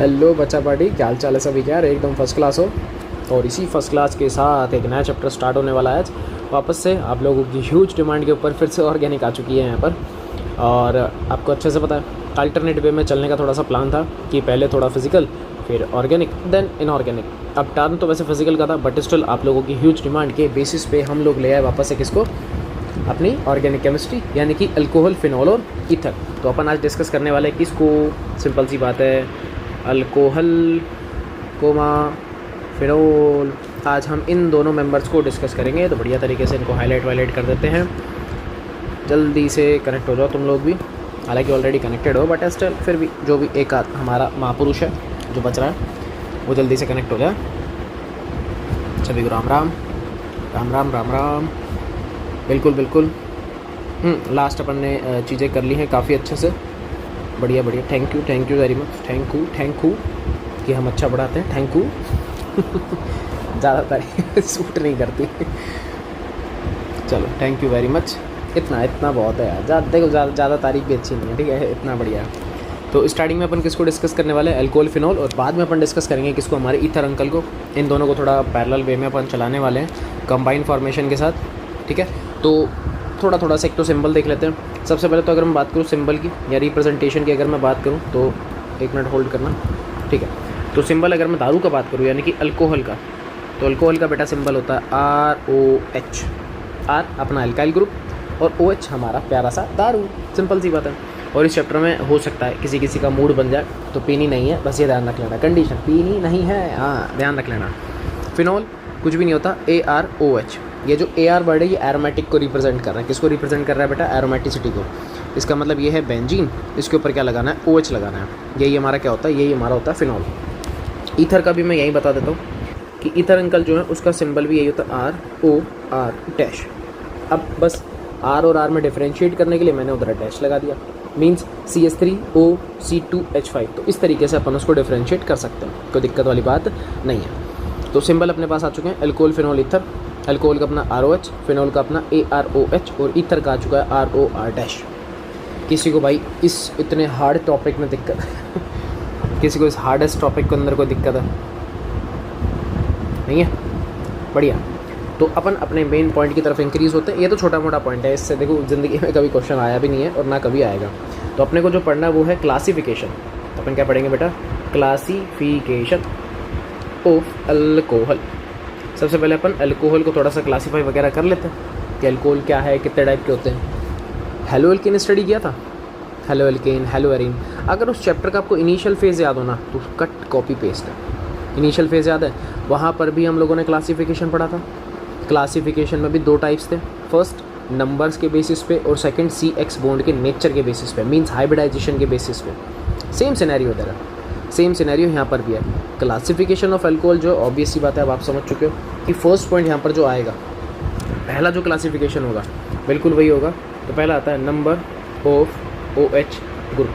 Hello बच्चा party, क्या हाल चाल है सभी? क्या यार एकदम फर्स्ट क्लास हो। और इसी फर्स्ट क्लास के साथ एक नया चैप्टर स्टार्ट होने वाला है आज वापस से। आप लोगों की ह्यूज डिमांड के ऊपर फिर से ऑर्गेनिक आ चुकी है यहाँ पर। और आपको अच्छे से पता है अल्टरनेट वे में चलने का थोड़ा सा प्लान था कि पहले थोड़ा फिजिकल फिर ऑर्गेनिक देन इनऑर्गेनिक। अब टर्न तो वैसे फिजिकल का था बट स्टिल आप लोगों की ह्यूज डिमांड के बेसिस पे हम लोग ले आए वापस से किसको, अपनी ऑर्गेनिक केमिस्ट्री यानी कि अल्कोहल, फिनॉल और ईथर। तो अपन आज डिस्कस करने वाले किसको, सिंपल सी बात है, अल्कोहल कोमा फिनॉल। आज हम इन दोनों मेंबर्स को डिस्कस करेंगे, तो बढ़िया तरीके से इनको हाईलाइट कर देते हैं। जल्दी से कनेक्ट हो जाओ तुम लोग भी, हालांकि ऑलरेडी कनेक्टेड हो बट स्टिल फिर भी जो भी एक आध हमारा महापुरुष है जो बच रहा है वो जल्दी से कनेक्ट हो जाए। सभी को राम राम राम राम राम राम। बिल्कुल बिल्कुल। लास्ट अपन ने चीज़ें कर ली हैं काफ़ी अच्छे से, बढ़िया बढ़िया। Thank you very much, thank you कि हम अच्छा पढ़ाते हैं, थैंक यू। ज़्यादातर सूट नहीं करती। चलो थैंक यू वेरी मच, इतना बहुत है यार। देखो ज़्यादा तारीफ भी अच्छी नहीं है, ठीक है, इतना बढ़िया। तो स्टार्टिंग में अपन किसको डिस्कस करने वाले हैं, अल्कोहल फिनॉल, और बाद में अपन डिस्कस करेंगे किसको, हमारे ईथर अंकल को। इन दोनों को थोड़ा पैरेलल वे में अपन चलाने वाले हैं कंबाइन फॉर्मेशन के साथ, ठीक है। तो थोड़ा सा एक तो सिंबल देख लेते हैं। सबसे पहले तो अगर मैं बात करूँ सिंबल की या रिप्रेजेंटेशन की, अगर मैं बात करूँ तो एक मिनट होल्ड करना, ठीक है। तो सिंबल अगर मैं दारू का बात करूँ यानी कि अल्कोहल का, तो अल्कोहल का बेटा सिंबल होता है ROH। R अपना अल्काइल ग्रुप और OH हमारा प्यारा सा दारू, सिंपल सी बात है। और इस चैप्टर में हो सकता है किसी का मूड बन जाए तो पीनी नहीं है, बस ये ध्यान रख लेना, कंडीशन पीनी नहीं है, हाँ ध्यान रख लेना। फिनॉल कुछ भी नहीं होता, AROH। ये जो AR वर्ड है ये एरोमेटिक को रिप्रेजेंट कर रहा है। किसको रिप्रेजेंट कर रहा है बेटा, एरोमेटिसिटी को। इसका मतलब ये है बेंजीन, इसके ऊपर क्या लगाना है, OH लगाना है। यही हमारा क्या होता है, यही हमारा होता है फिनॉल। ईथर का भी मैं यही बता देता हूँ कि ईथर अंकल जो है उसका सिंबल भी यही होता है, ROR डैश। अब बस R और R में डिफ्रेंशिएट करने के लिए मैंने उधर डैश लगा दिया, मीन्स CH3OC2H5। तो इस तरीके से अपन उसको डिफ्रेंशिएट कर सकते हैं, कोई दिक्कत वाली बात नहीं है। तो सिंबल अपने पास आ चुके हैं, अल्कोहल फिनॉल ईथर। अल्कोहल का अपना ROH, फिनॉल का अपना AROH और ईथर का आ चुका है ROR डैश। किसी को भाई इस इतने हार्ड टॉपिक में दिक्कत है? किसी को इस हार्डेस्ट टॉपिक के अंदर कोई दिक्कत है? नहीं है, बढ़िया। तो अपन अपने मेन पॉइंट की तरफ इंक्रीज़ होते हैं। ये तो छोटा मोटा पॉइंट है, इससे देखो ज़िंदगी में कभी क्वेश्चन आया भी नहीं है और ना कभी आएगा। तो अपने को जो पढ़ना है वो है क्लासिफिकेशन। तो अपन क्या पढ़ेंगे बेटा, क्लासिफिकेशन ऑफ अल्कोहल। सबसे पहले अपन अल्कोहल को थोड़ा सा क्लासीफाई वगैरह कर लेते हैं कि अल्कोहल क्या है, कितने टाइप के होते हैं। हेलो एल्केन स्टडी किया था, हेलो एल्केन, हेलो एरीन। अगर उस चैप्टर का आपको इनिशियल फेज़ याद हो ना तो कट कॉपी पेस्ट है। इनिशियल फेज़ याद है, वहाँ पर भी हम लोगों ने क्लासिफिकेशन पढ़ा था। क्लासिफिकेशन में भी दो टाइप्स थे, फर्स्ट नंबर्स के बेसिस पे और सेकंड CX बॉन्ड के नेचर के बेसिस पे, मींस हाइब्रिडाइजेशन के बेसिस पे। सेम सिनेरियो इधर है, सेम सिनेरियो यहाँ पर भी है। क्लासिफिकेशन ऑफ अल्कोहल जो ऑब्वियस सी बात है, अब आप समझ चुके हो कि फर्स्ट पॉइंट यहाँ पर जो आएगा, पहला जो क्लासिफिकेशन होगा बिल्कुल वही होगा। तो पहला आता है नंबर ऑफ OH ग्रुप।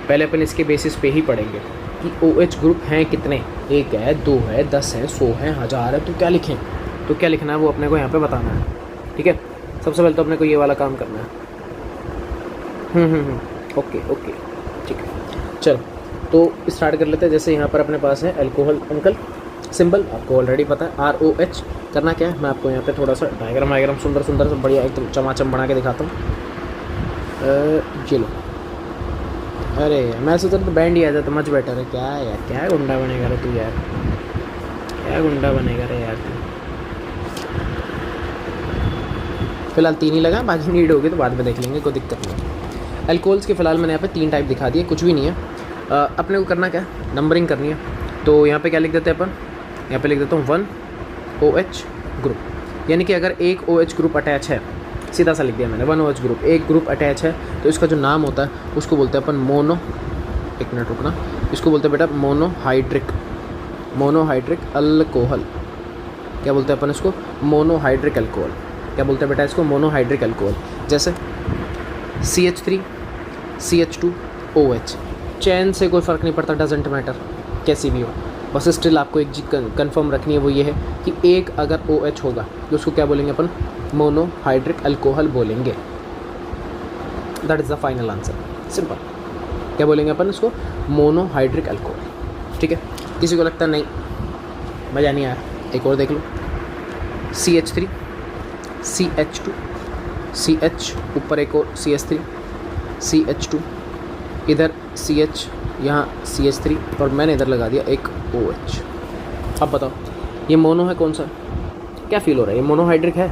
पहले अपन इसके बेसिस पे ही पढ़ेंगे कि OH ग्रुप हैं कितने, 1 है, 2 है, 10 है, 100 है, 1000 है, तो क्या लिखें, तो क्या लिखना है वो अपने को यहाँ पे बताना है, ठीक है। सबसे पहले तो अपने को ये वाला काम करना है। ओके ठीक है। चलो तो स्टार्ट कर लेते हैं। जैसे यहाँ पर अपने पास है अल्कोहल अंकल, सिंबल आपको ऑलरेडी पता है ROH। करना क्या है, मैं आपको यहाँ पे थोड़ा सा डायग्राम सुंदर सा बढ़िया एकदम चमाचम बना के दिखाता हूँ। ये लो, अरे मैं सोचा तो बैंड ही आ जाता, मच बेटर है। क्या है यार, क्या गुंडा बनेगा रे तू यार, क्या गुंडा बनेगा रे यार तू। फिलहाल 3 ही लगा, बाकी नीड होगी तो बाद में देख लेंगे, कोई दिक्कत नहीं। अल्कोहल्स के फिलहाल मैंने यहाँ पे 3 टाइप दिखा दिए, कुछ भी नहीं है। अपने को करना क्या है, नंबरिंग करनी है। तो यहाँ पे क्या लिख देते हैं अपन, यहाँ पे लिख देता हूँ 1 OH ग्रुप, यानी कि अगर एक OH ग्रुप अटैच है, सीधा सा लिख दिया मैंने, 1 OH ग्रुप, एक ग्रुप अटैच है, तो इसका जो नाम होता है उसको बोलते हैं अपन मोनो, एक मिनट रुकना, इसको बोलते हैं बेटा मोनोहाइड्रिक अल्कोहल। क्या बोलते हैं अपन इसको, मोनोहाइड्रिक अल्कोहल। क्या बोलते हैं बेटा इसको, मोनोहाइड्रिक अल्कोहल। जैसे CH3 CH2 OH, चैन से कोई फ़र्क नहीं पड़ता, डजेंट मैटर कैसी भी हो, बस स्टिल आपको एक चीज़ कन्फर्म रखनी है, वो ये है कि एक अगर OH होगा तो उसको क्या बोलेंगे अपन, मोनोहाइड्रिक अल्कोहल बोलेंगे। That is the final answer, simple. क्या बोलेंगे अपन उसको, मोनोहाइड्रिक अल्कोहल। ठीक है, किसी को लगता है नहीं मज़ा नहीं आया, एक और देख लो, CH3 CH2 CH, ऊपर एक और CH3 CH2, इधर CH, यहाँ CH3 और मैंने इधर लगा दिया एक OH। अब बताओ ये मोनो है कौन सा, क्या फील हो रहा है, ये मोनोहाइड्रिक है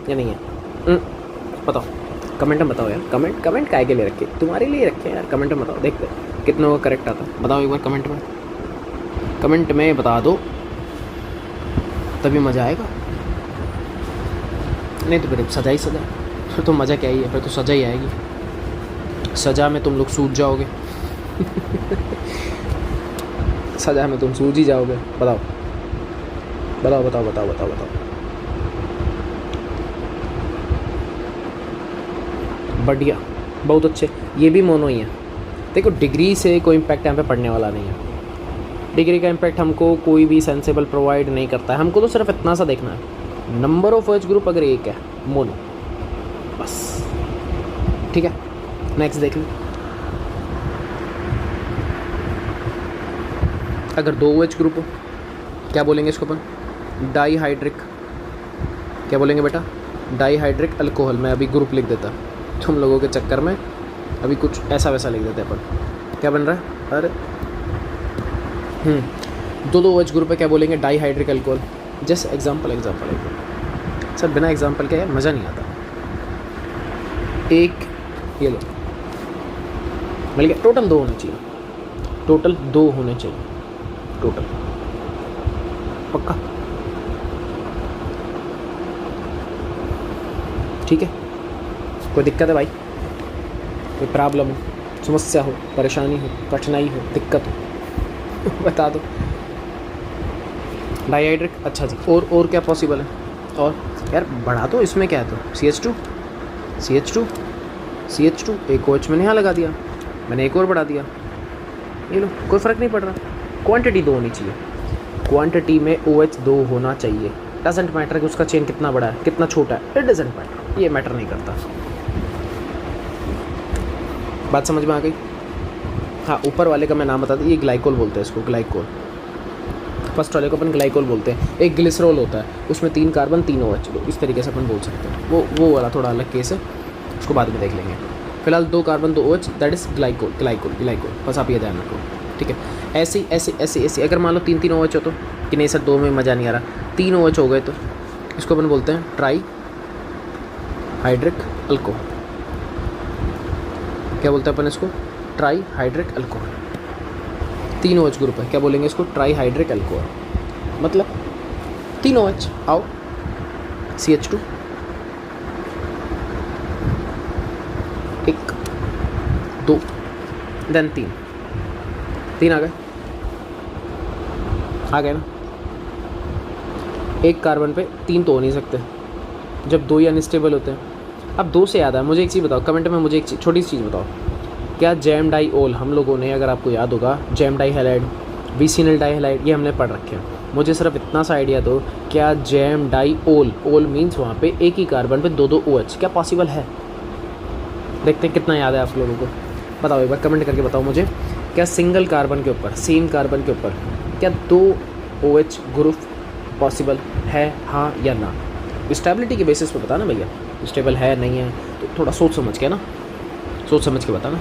या नहीं है? बताओ, कमेंट में बताओ यार, कमेंट काय के लिए रखे, तुम्हारे लिए रखे यार, कमेंट में बताओ, देखते कितनों का करेक्ट आता है, बताओ एक बार कमेंट में बता दो, तभी मज़ा आएगा, नहीं तो फिर सजा ही सजा, फिर तो मज़ा क्या ही है, फिर तो सजा ही आएगी, सजा में तुम लोग सूझ जाओगे सजा में तुम सूझ ही जाओगे। बताओ बताओ बताओ बताओ बताओ बताओ बढ़िया, बहुत अच्छे, ये भी मोनो ही है। देखो डिग्री से कोई इम्पैक्ट यहाँ पे पड़ने वाला नहीं है, डिग्री का इम्पैक्ट हमको कोई भी सेंसेबल प्रोवाइड नहीं करता है, हमको तो सिर्फ इतना सा देखना है, नंबर ऑफ OH ग्रुप अगर एक है मोनो, बस ठीक है। नेक्स्ट देख लो, अगर 2 OH ग्रुप हो क्या बोलेंगे इसको अपन, डाईहाइड्रिक, क्या बोलेंगे बेटा, डाईहाइड्रिक अल्कोहल। मैं अभी ग्रुप लिख देता, तुम लोगों के चक्कर में अभी कुछ ऐसा वैसा लिख देते अपन, क्या बन रहा है, अरे 2 OH ग्रुप है, क्या बोलेंगे, dihydric alcohol. Just example sir, बिना एग्जाम्पल के यार मज़ा नहीं आता। एक ये लो, मिल गया, टोटल 2 होने चाहिए, टोटल 2 होने चाहिए, टोटल पक्का, ठीक है। कोई दिक्कत है भाई, कोई प्रॉब्लम हो, समस्या हो, परेशानी हो, कठिनाई हो, दिक्कत हो बता दो। डाईहाइड्रिक, अच्छा जी, और क्या पॉसिबल है, और यार बढ़ा दो, इसमें क्या है, तो CH2 एक OH मैंने यहाँ लगा दिया, मैंने एक और बढ़ा दिया, ये लो, कोई फ़र्क नहीं पड़ रहा, क्वांटिटी 2 होनी चाहिए, क्वांटिटी में OH 2 होना चाहिए, डजेंट मैटर कि उसका चेन कितना बड़ा है कितना छोटा है, इट डजेंट मैटर, ये मैटर नहीं करता। बात समझ में आ गई? हाँ, ऊपर वाले का मैं नाम बता दूँ, ये ग्लाइकोल बोलते हैं इसको, ग्लाइकोल। फर्स्ट वाले को अपन ग्लाइकोल बोलते हैं। एक ग्लिसरॉल होता है, उसमें 3 कार्बन 3 OH, इस तरीके से अपन बोल सकते हैं, वो वाला थोड़ा अलग केस है, उसको बाद में देख लेंगे। फिलहाल 2 carbon 2 OH, that is glycol, बस आप ये ध्यान रखो, ठीक है। ऐसे अगर मान लो 3 OH हो तो, कि नहीं सर 2 में मज़ा नहीं आ रहा, 3 OH हो गए तो इसको अपन बोलते हैं ट्राई हाइड्रिक अल्कोहल। क्या बोलते हैं अपन इसको, try hydric alcohol. 3 OH group है, क्या बोलेंगे इसको, ट्राई हाइड्रिक अल्कोहल, मतलब 3 OH, आओ CH2 1 2 देन 3 आ गए ना। एक कार्बन पे 3 तो हो नहीं सकते जब 2 ही अनस्टेबल होते हैं। अब 2 से याद है, मुझे एक चीज़ बताओ, कमेंट में मुझे एक छोटी सी चीज़ बताओ, क्या जैम डाइओल, हम लोगों ने, अगर आपको याद होगा, जैम डाइहैलाइड, विसिनल डाइहैलाइड, ये हमने पढ़ रखे हैं। मुझे सिर्फ इतना सा आइडिया दो, क्या जैम डाइओल, ओल मीन्स वहाँ पे एक ही कार्बन पे 2 OH, क्या पॉसिबल है? देखते हैं कितना याद है आप लोगों को, बताओ एक बार कमेंट करके बताओ मुझे, क्या सिंगल कार्बन के ऊपर, सेम कार्बन के ऊपर क्या 2 OH ग्रुप पॉसिबल है, हाँ या ना? स्टेबिलिटी के बेसिस पे बताना भैया, स्टेबल है नहीं है, तो थोड़ा सोच समझ के ना, सोच समझ के बताना।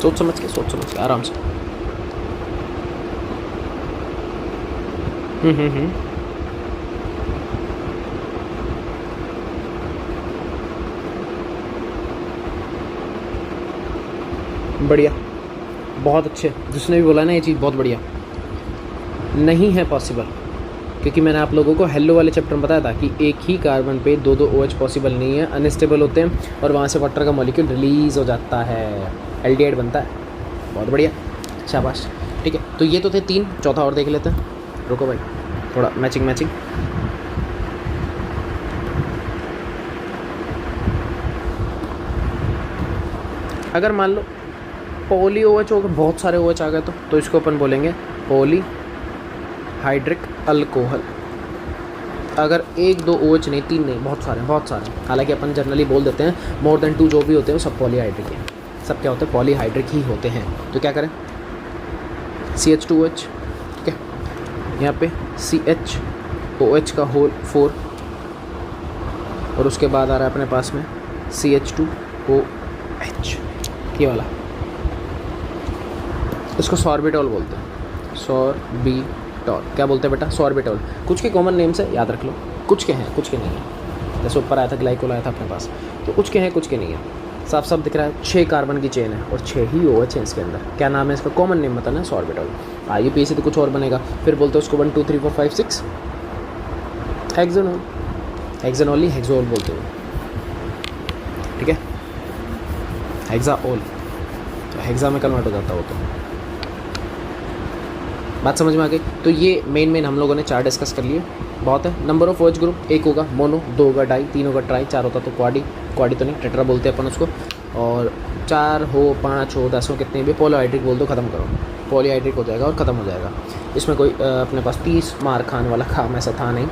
सोच समझ के आराम से। बढ़िया, बहुत अच्छे, जिसने भी बोला ना ये चीज़ बहुत बढ़िया। नहीं है पॉसिबल, क्योंकि मैंने आप लोगों को हेलो वाले चैप्टर में बताया था कि एक ही कार्बन पे 2 OH पॉसिबल नहीं है, अनस्टेबल होते हैं और वहाँ से वाटर का मॉलिक्यूल रिलीज़ हो जाता है, एल्डिहाइड बनता है। बहुत बढ़िया, शाबाश, ठीक है। तो ये तो थे 3, चौथा और देख लेते हैं। रुको भाई, थोड़ा मैचिंग। अगर मान लो पॉली OH हो गए, बहुत सारे OH आ गए तो इसको अपन बोलेंगे पॉली हाइड्रिक अल्कोहल। अगर 1 2 OH नहीं, 3 नहीं, बहुत सारे। हालांकि अपन जनरली बोल देते हैं मोर देन 2 जो भी होते हैं वो सब पॉलीहाइड्रिक हैं, सब क्या होते हैं पॉलीहाइड्रिक ही होते हैं। तो क्या करें CH2OH, ठीक है, यहाँ पे CHOH का होल 4 और उसके बाद आ रहा है अपने पास में CH2OH, ये वाला, इसको सॉर्बिटॉल बोलते हैं, सॉर्बिटॉल। क्या बोलते हैं बेटा सॉर्बिटॉल। कुछ के कॉमन नेम्स है, याद रख लो, कुछ के हैं कुछ के नहीं है। जैसे ऊपर आया था ग्लाइकोल आया था अपने पास, तो कुछ के हैं कुछ के नहीं है। साफ साफ दिख रहा है 6 कार्बन की चेन है और 6 ही OH है इसके अंदर। क्या नाम है इसका, कॉमन नेम बताना है सॉर्बिटॉल। IUPAC से तो कुछ और बनेगा, फिर बोलते हैं उसको 1 2 3 4 5 6 हेक्सानोल, हेक्सानोल ही हेक्सोल बोलते हैं, ठीक है, हेक्साओल, तो हेक्सा में कन्वर्ट हो जाता हो। तो बात समझ में आ गई। तो ये मेन हम लोगों ने 4 डिस्कस कर लिए, बहुत है। नंबर ऑफ OH ग्रुप 1 होगा मोनो, 2 होगा डाई, 3 होगा ट्राई, 4 होता तो क्वाडी तो नहीं टेट्रा बोलते हैं अपन उसको, और 4 हो 5 हो 10 हो कितने भी पॉलीहाइड्रिक बोल दो, ख़त्म करो, पॉलीहाइड्रिक हो जाएगा और ख़त्म हो जाएगा। इसमें कोई अपने पास 30 मार्क खाने वाला काम ऐसा था नहीं।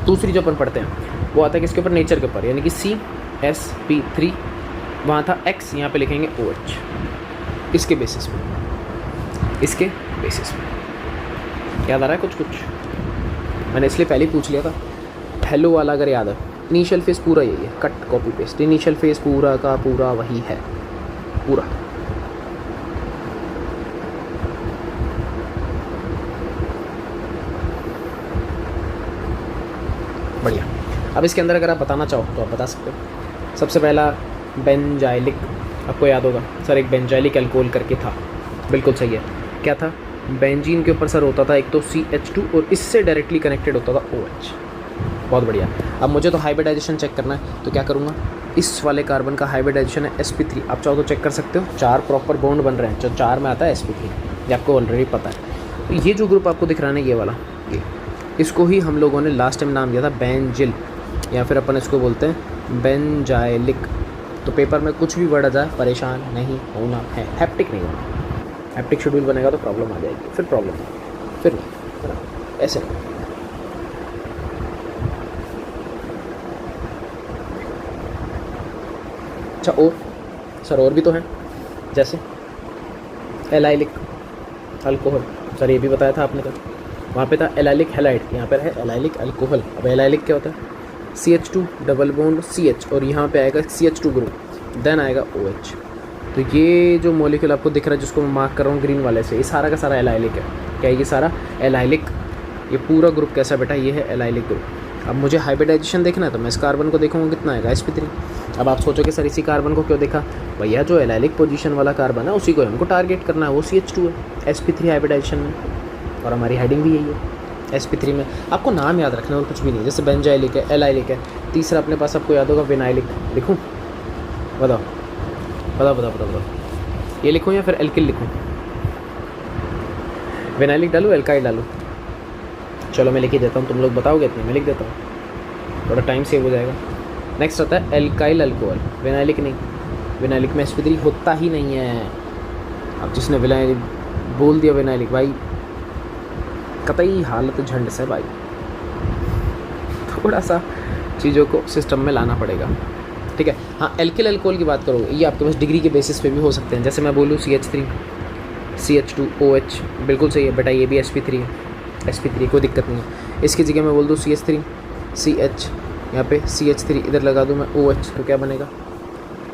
दूसरी जो अपन पढ़ते हैं वो आता है किसके ऊपर, नेचर के ऊपर, यानी कि CsP3 वहाँ था X, यहाँ पे लिखेंगे OH, इसके बेसिस पे याद आ रहा है कुछ मैंने इसलिए पहले ही पूछ लिया था। हेलो वाला अगर याद है, इनिशियल फेज पूरा यही है, cut copy paste, initial phase पूरा का पूरा वही है पूरा। बढ़िया। अब इसके अंदर अगर आप बताना चाहो तो आप बता सकते हो। सबसे पहला बेंजाइलिक, आपको याद होगा सर एक बेंजाइलिक अल्कोहल करके था, बिल्कुल सही है। क्या था, बेंजीन के ऊपर सर होता था एक तो CH2 और इससे डायरेक्टली कनेक्टेड होता था OH। बहुत बढ़िया। अब मुझे तो हाइब्रिडाइजेशन चेक करना है, तो क्या करूँगा, इस वाले कार्बन का हाइब्रिडाइजेशन है sp3, आप चाहो तो चेक कर सकते हो, 4 प्रॉपर बॉन्ड बन रहे हैं, जो 4 में आता है sp3, ये आपको ऑलरेडी पता है। तो ये जो ग्रुप आपको दिख रहा है ना, ये वाला, ये इसको ही हम लोगों ने लास्ट टाइम नाम दिया था बेंजिल, या फिर अपन इसको बोलते हैं बेंजाइलिक। तो पेपर में कुछ भी वर्ड आ जाए परेशान नहीं होना है, हैप्टिक नहीं होना। हैप्टिक शेड्यूल बनेगा तो प्रॉब्लम आ जाएगी, फिर प्रॉब्लम फिर नहीं, ऐसे नहीं। अच्छा और सर और भी तो हैं, जैसे एलाइलिक अल्कोहल, सर ये भी बताया था आपने, कल वहाँ पे था एलाइलिक हैलाइड, यहाँ पर है एलाइलिक अल्कोहल। अब एलाइलिक क्या होता है, CH2 डबल बॉन्ड CH और यहाँ पे आएगा CH2 ग्रुप, देन आएगा OH। तो ये जो मॉलिक्यूल आपको दिख रहा है जिसको मैं मार्क कर रहा हूँ ग्रीन वाले से, ये सारा का सारा एलाइलिक है। क्या ये सारा एलाइलिक, ये पूरा ग्रुप कैसा बेटा, ये है एलाइलिक ग्रुप। अब मुझे हाइब्रिडाइजेशन देखना है तो मैं इस कार्बन को देखूँगा कितना आएगा sp3। अब आप सोचोगे सर इसी कार्बन को क्यों देखा, भैया जो एलाइलिक पोजीशन वाला कार्बन है उसी को हमको टारगेट करना है, वो CH2 है sp3 हाइब्रिडाइजेशन में, और हमारी हेडिंग भी यही है sp3 में। आपको नाम याद रखना और कुछ भी नहीं, जैसे बेंजाइलिक है, एलाइलिक है। तीसरा अपने पास आपको याद होगा विनाइलिक, लिखूँ, बताओ, ये लिखूँ या फिर एल्किल लिखूँ, विनाइलिक डालूँ एल्काइल डालूँ, चलो मैं लिख ही देता हूँ, तुम लोग बताओगे इतने, मैं लिख देता हूँ, थोड़ा टाइम सेव हो जाएगा। नेक्स्ट आता है एल्काइल अल्कोहल, विनाइलिक नहीं, विनाइलिक में sp3 होता ही नहीं है। अब जिसने विनाइलिक बोल दिया विनाइलिक, भाई कतई हालत झंड से भाई, थोड़ा सा चीज़ों को सिस्टम में लाना पड़ेगा, ठीक है। हाँ एल्किल अल्कोहल की बात करोगे, ये आपके पास डिग्री के बेसिस पे भी हो सकते हैं। जैसे मैं बोलूँ CH3 CH2OH, बिल्कुल सही है बेटा, ये भी sp3 है, sp3 कोई दिक्कत नहीं है। इसकी जगह मैं बोल दूँ CH3 CH, यहाँ पे CH3 इधर लगा दूँ मैं OH, तो क्या बनेगा,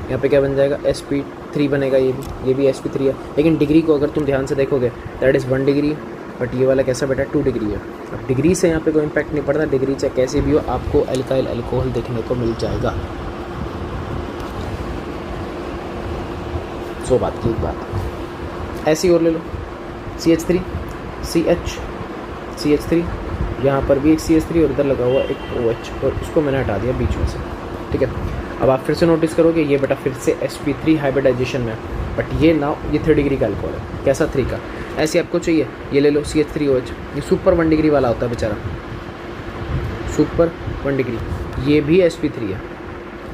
यहाँ पे क्या बन जाएगा, sp3 बनेगा, ये भी sp3 है। लेकिन डिग्री को अगर तुम ध्यान से देखोगे दैट इज़ 1 डिग्री, बट ये वाला कैसा बेटा 2 डिग्री है। अब डिग्री से यहाँ पे कोई इम्पैक्ट नहीं पड़ता, डिग्री चाहे कैसे भी हो आपको एल्काइल अल्कोहल देखने को मिल जाएगा। सो बात की एक बात ऐसी और ले लो, CH3 CH3, यहाँ पर भी एक CH3 और इधर लगा हुआ एक OH, और उसको मैंने हटा दिया बीच में से, ठीक है। अब आप फिर से नोटिस करोगे ये बेटा फिर से sp3 हाइब्रिडाइजेशन में, बट ये ना ये 3 डिग्री का अल्कोहल है। कैसा 3 का, ऐसे आपको चाहिए, ये ले लो CH3OH, ये सुपर 1 डिग्री वाला होता है बेचारा, सुपर 1 डिग्री, ये भी sp3 है,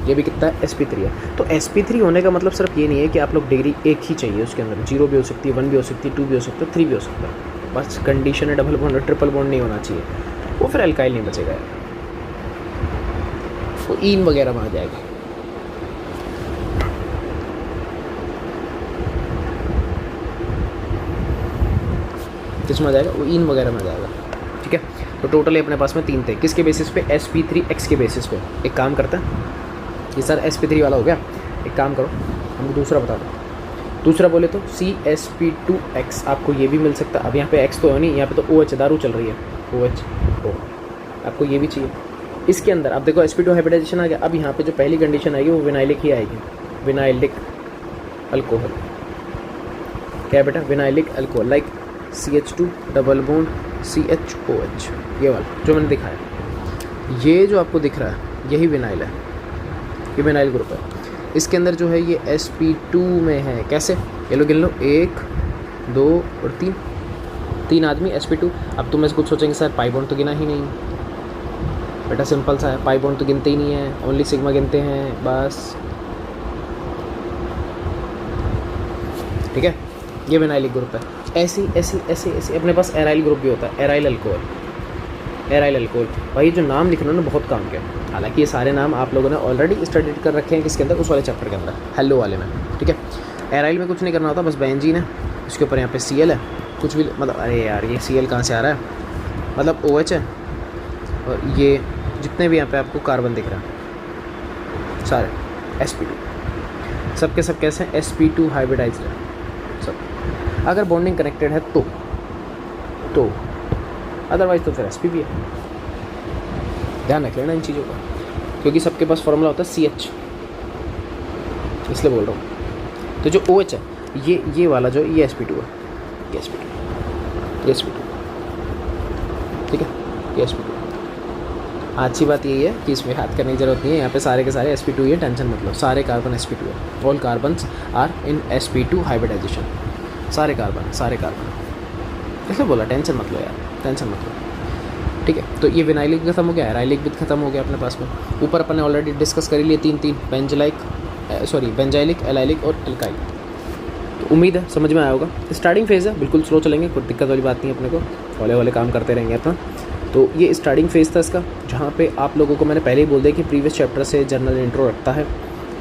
ये भी कितना है sp3 है। तो sp3 होने का मतलब सिर्फ ये नहीं है कि आप लोग डिग्री एक ही चाहिए, उसके अंदर 0 भी हो सकती है, 1 भी हो सकती है, 2 भी हो सकता है, 3 भी हो सकता है, बस कंडीशन है डबल बॉन्ड और ट्रिपल बॉन्ड नहीं होना चाहिए। वो फिर अल्काइल नहीं बचेगा यार, वो ईन वगैरह में आ जाएगा। किसमें आ जाएगा? वो ईन वगैरह में आ जाएगा। ठीक है, तो टोटली अपने पास में 3 थे। किसके बेसिस पे? sp3x के बेसिस पे। एक काम करते हैं, ये सर sp3 वाला हो गया, एक काम करो हमको दूसरा बता दो। दूसरा बोले तो CsP2x, आपको ये भी मिल सकता है। अब यहाँ पे x तो है नहीं, यहाँ पे तो OH दारू चल रही है, OH O, आपको ये भी चाहिए। इसके अंदर अब देखो sp2 हाइब्रिडाइजेशन आ गया। अब यहाँ पे जो पहली कंडीशन आएगी वो विनाइलिक ही आएगी, विनाइलिक अल्कोहल। क्या है बेटा? Vinylic alcohol, like CH2 double bond CHOH, ये वाला जो मैंने दिखाया। ये जो आपको दिख रहा है यही विनाइल है, ये विनाइल ग्रुप है। इसके अंदर जो है ये sp2 में है। कैसे? ये लो गिन लो, 1 2 और 3, 3 आदमी sp2। अब तुम ऐसे कुछ सोचेंगे सर पाई बॉन्ड तो गिना ही नहीं। बेटा सिंपल सा है, पाई बॉन्ड तो गिनते ही नहीं है, ओनली सिग्मा गिनते हैं बस। ठीक है, ये विनाइलिक ग्रुप है। ऐसी ऐसी ऐसी ऐसी अपने पास एराइल ग्रुप भी होता है, एराइल अल्कोहल। एराइल अल्कोहल भाई जो नाम लिखना ना बहुत काम के, हालांकि ये सारे नाम आप लोगों ने ऑलरेडी स्टडी कर रखे हैं किसके अंदर? उस वाले चैप्टर के अंदर, हेलो वाले में। ठीक है, एराइल में कुछ नहीं करना होता, बस बेंजीन है, उसके ऊपर यहाँ पे Cl है, कुछ भी मतलब, अरे यार ये Cl कहाँ से आ रहा है, मतलब OH है, और ये जितने भी यहाँ पे आपको कार्बन दिख रहा है सारे sp2, सब के सब कैसे हैं? sp2 हाइब्रिडाइज्ड है सब। अगर बॉन्डिंग कनेक्टेड है तो अदरवाइज तो फिर sp भी है। ध्यान रख लेना इन चीज़ों का, क्योंकि सबके पास फॉर्मूला होता है CH, इसलिए बोल रहा हूँ। तो जो OH है ये वाला जो ये sp2 है, ये sp2, ठीक है, ये sp2। अच्छी बात यही है कि इसमें हाथ करने की जरूरत नहीं है, यहाँ पे सारे के सारे sp2 ही है, टेंशन मत लो। सारे कार्बन sp2 है, all carbons are in sp2 hybridization, सारे कार्बन इसलिए बोला टेंशन मत लो यार, टेंशन मत लो। ठीक है, तो ये विनाइलिक भी खत्म हो गया, एराइलिक भी खत्म हो गया अपने पास में। ऊपर अपन ने ऑलरेडी डिस्कस कर लिए 3 बेंजाइलिक, एलाइलिक और एल्काइल। तो उम्मीद है समझ में आया होगा। स्टार्टिंग फेज़ है, बिल्कुल स्लो चलेंगे, कोई दिक्कत वाली बात नहीं है अपने को, हौले काम करते रहेंगे अपना। तो ये स्टार्टिंग फेज़ था इसका, जहाँ पे आप लोगों को मैंने पहले ही बोल दिया कि प्रीवियस चैप्टर से जनरल इंट्रो रखता है,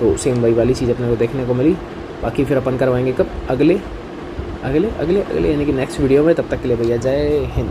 तो सेम वही वाली चीज़ अपने को देखने को मिली। बाकी फिर अपन करवाएंगे कब? अगले यानी कि नेक्स्ट वीडियो में। तब तक के लिए भैया जय हिंद।